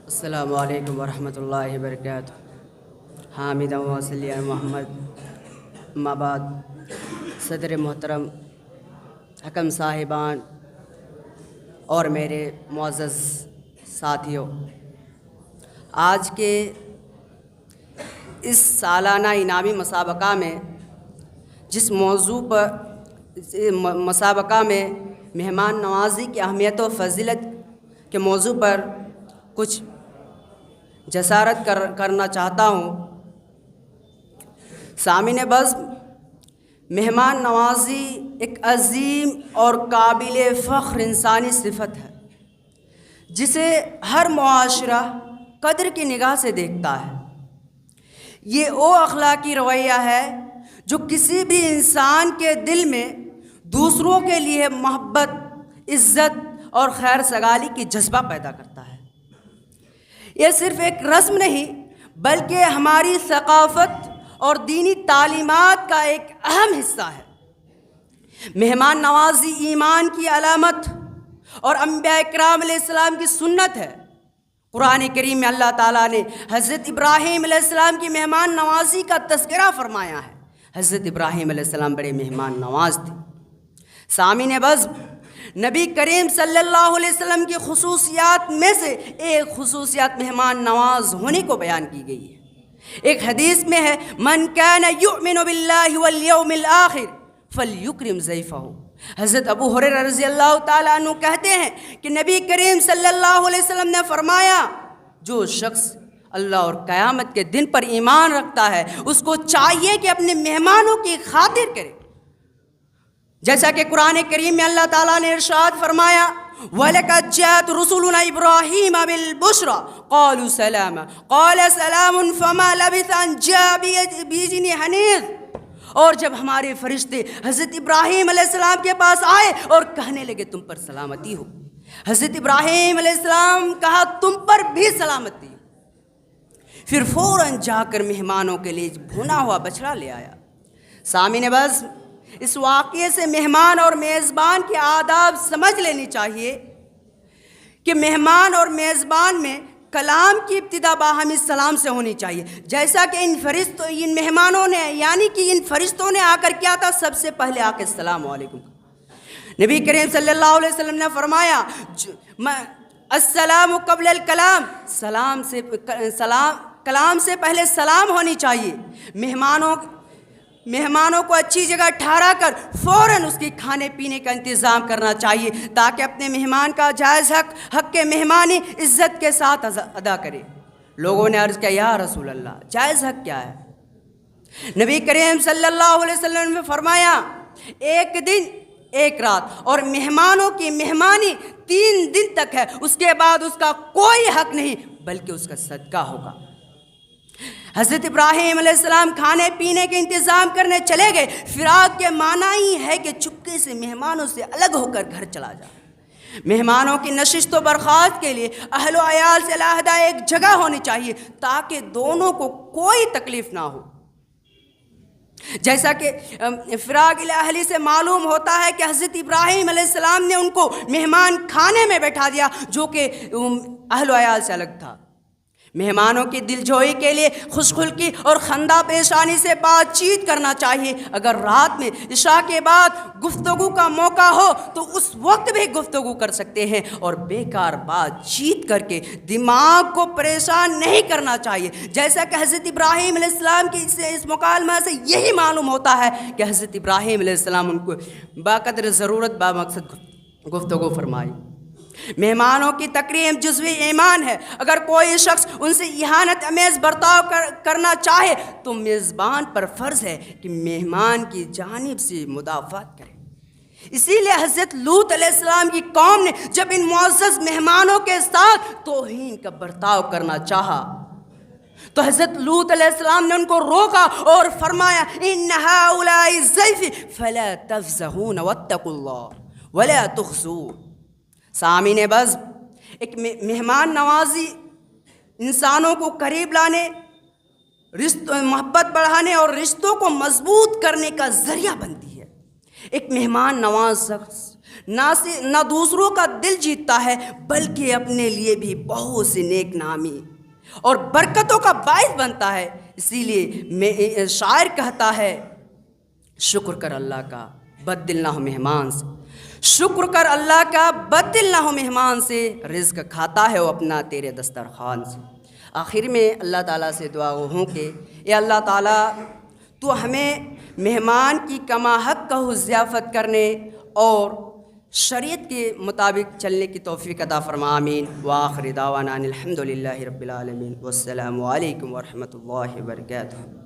السلام علیکم ورحمۃ اللہ وبرکاتہ۔ حامد و صلی علی محمد۔ اما بعد، صدر محترم، حکم صاحبان اور میرے معزز ساتھیوں، آج کے اس سالانہ انعامی مسابقہ میں جس موضوع پر مسابقہ میں مہمان نوازی کی اہمیت و فضیلت کے موضوع پر کچھ جسارت کرنا چاہتا ہوں۔ سامعین بزم، مہمان نوازی ایک عظیم اور قابل فخر انسانی صفت ہے جسے ہر معاشرہ قدر کی نگاہ سے دیکھتا ہے۔ یہ وہ اخلاقی رویہ ہے جو کسی بھی انسان کے دل میں دوسروں کے لیے محبت، عزت اور خیر سگالی کی جذبہ پیدا کرتا ہے۔ یہ صرف ایک رسم نہیں بلکہ ہماری ثقافت اور دینی تعلیمات کا ایک اہم حصہ ہے۔ مہمان نوازی ایمان کی علامت اور انبیاء اکرام علیہ السلام کی سنت ہے۔ قرآن کریم میں اللہ تعالیٰ نے حضرت ابراہیم علیہ السلام کی مہمان نوازی کا تذکرہ فرمایا ہے۔ حضرت ابراہیم علیہ السلام بڑے مہمان نواز تھے۔ سامعین بزم، نبی کریم صلی اللہ علیہ وسلم کی خصوصیات میں سے ایک خصوصیات مہمان نواز ہونے کو بیان کی گئی ہے۔ ایک حدیث میں ہے، من کان یؤمن باللہ والیوم الآخر فلیکرم ضیفہ۔ حضرت ابو ہریرہ رضی اللہ تعالیٰ عنہ کہتے ہیں کہ نبی کریم صلی اللہ علیہ وسلم نے فرمایا، جو شخص اللہ اور قیامت کے دن پر ایمان رکھتا ہے اس کو چاہیے کہ اپنے مہمانوں کی خاطر کرے۔ جیسا کہ قرآن کریم میں اللہ تعالیٰ نے ارشاد فرمایا، وَلَقَدْ جَاءَتْ رُسُلُنَا إِبْرَاهِيمَ بِالْبُشْرَى قَالُوا سَلَامًا قَالَ سَلَامٌ فَمَا لَبِثَ أَن جَاءَ بِعِجْلٍ حَنِيذٍ۔ اور جب ہمارے فرشتے حضرت ابراہیم علیہ السلام کے پاس آئے اور کہنے لگے تم پر سلامتی ہو، حضرت ابراہیم علیہ السلام کہا تم پر بھی سلامتی ہو، پھر فوراً جا کر مہمانوں کے لیے بھونا ہوا بچڑا لے آیا۔ سامعین بزم، اس واقعے سے مہمان اور میزبان کے آداب سمجھ لینی چاہیے کہ مہمان اور میزبان میں کلام کی ابتدا باہمی سلام سے ہونی چاہیے، جیسا کہ ان مہمانوں نے یعنی کہ ان فرشتوں نے آ کر کیا تھا، سب سے پہلے آ کے السلام علیکم۔ نبی کریم صلی اللہ علیہ وسلم نے فرمایا، السلام قبل الکلام، کلام سے پہلے سلام ہونی چاہیے۔ مہمانوں کو اچھی جگہ ٹھہرا کر فوراً اس کی کھانے پینے کا انتظام کرنا چاہیے تاکہ اپنے مہمان کا جائز حق کے مہمانی عزت کے ساتھ ادا کرے۔ لوگوں نے عرض کیا، یا رسول اللہ، جائز حق کیا ہے؟ نبی کریم صلی اللہ علیہ وسلم نے فرمایا، ایک دن ایک رات اور مہمانوں کی مہمانی 3 دن تک ہے، اس کے بعد اس کا کوئی حق نہیں بلکہ اس کا صدقہ ہوگا۔ حضرت ابراہیم علیہ السلام کھانے پینے کے انتظام کرنے چلے گئے۔ فراق کے معنی ہی ہے کہ چپکے سے مہمانوں سے الگ ہو کر گھر چلا جا۔ مہمانوں کی نشست و برخاست کے لیے اہل و عیال سے علیحدہ ایک جگہ ہونی چاہیے تاکہ دونوں کو کوئی تکلیف نہ ہو۔ جیسا کہ فراق الاہلی سے معلوم ہوتا ہے کہ حضرت ابراہیم علیہ السلام نے ان کو مہمان کھانے میں بیٹھا دیا جو کہ اہل و عیال سے الگ تھا۔ مہمانوں کی دل جوئی کے لیے خوش خلقی اور خندہ پیشانی سے بات چیت کرنا چاہیے۔ اگر رات میں عشاء کے بعد گفتگو کا موقع ہو تو اس وقت بھی گفتگو کر سکتے ہیں، اور بیکار بات چیت کر کے دماغ کو پریشان نہیں کرنا چاہیے۔ جیسا کہ حضرت ابراہیم علیہ السلام کی اس مکالمہ سے یہی معلوم ہوتا ہے کہ حضرت ابراہیم علیہ السلام ان کو باقدر ضرورت با مقصد گفتگو فرمائی۔ مہمانوں کی تکریم جزوی ایمان ہے۔ اگر کوئی شخص ان سے اہانت امیز برتاؤ کرنا چاہے تو میزبان پر فرض ہے کہ مہمان کی جانب سے مدافعت کرے۔ اسی لیے حضرت لوط علیہ السلام کی قوم نے جب ان معزز مہمانوں کے ساتھ توہین کا برتاؤ کرنا چاہا تو حضرت لوط علیہ السلام نے ان کو روکا اور فرمایا، ان ہؤلاء ضیفی فلا تفضحون واتقوا اللہ ولا تخزون۔ سامعین بزم، ایک مہمان نوازی انسانوں کو قریب لانے، محبت بڑھانے اور رشتوں کو مضبوط کرنے کا ذریعہ بنتی ہے۔ ایک مہمان نواز شخص نہ دوسروں کا دل جیتتا ہے بلکہ اپنے لیے بھی بہت سی نیک نامی اور برکتوں کا باعث بنتا ہے۔ اسی لیے شاعر کہتا ہے شکر کر اللہ کا بد دل نہ ہو مہمان سے، شکر کر اللہ کا بد دل نہ ہو مہمان سے، رزق کھاتا ہے وہ اپنا تیرے دسترخوان سے۔ آخر میں اللہ تعالیٰ سے دعا ہوں کہ اے اللہ تعالیٰ تو ہمیں مہمان کی کما حق کا ضیافت کرنے اور شریعت کے مطابق چلنے کی توفیق عطا فرما، آمین۔ وآخر دعوانا الحمد للہ رب العالمین، والسلام علیکم ورحمۃ اللہ وبرکاتہ۔